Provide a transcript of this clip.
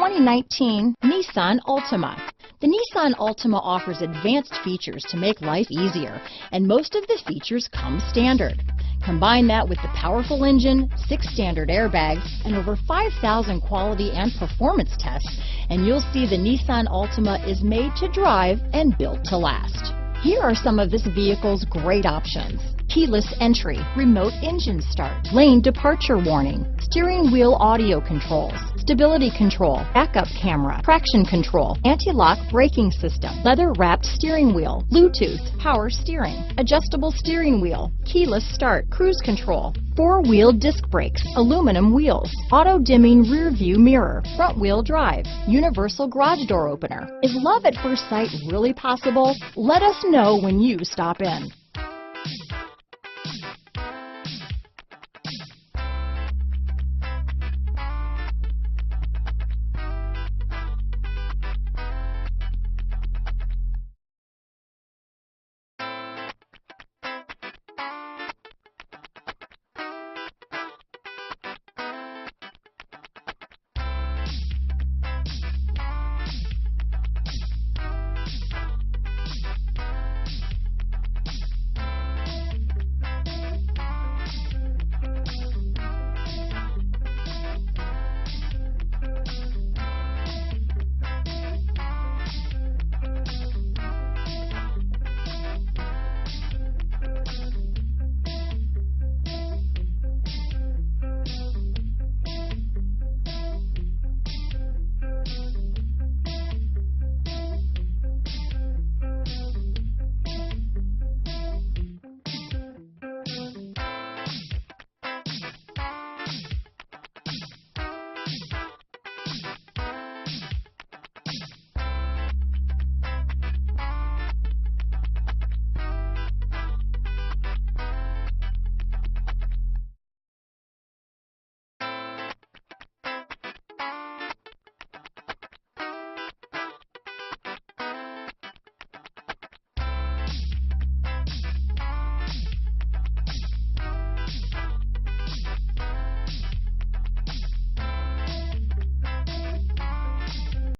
2019 Nissan Altima. The Nissan Altima offers advanced features to make life easier, and most of the features come standard. Combine that with the powerful engine, 6 standard airbags, and over 5,000 quality and performance tests, and you'll see the Nissan Altima is made to drive and built to last. Here are some of this vehicle's great options: keyless entry, remote engine start, lane departure warning, steering wheel audio controls, stability control, backup camera, traction control, anti-lock braking system, leather-wrapped steering wheel, Bluetooth, power steering, adjustable steering wheel, keyless start, cruise control, 4-wheel disc brakes, aluminum wheels, auto-dimming rear view mirror, front-wheel drive, universal garage door opener. Is love at first sight really possible? Let us know when you stop in.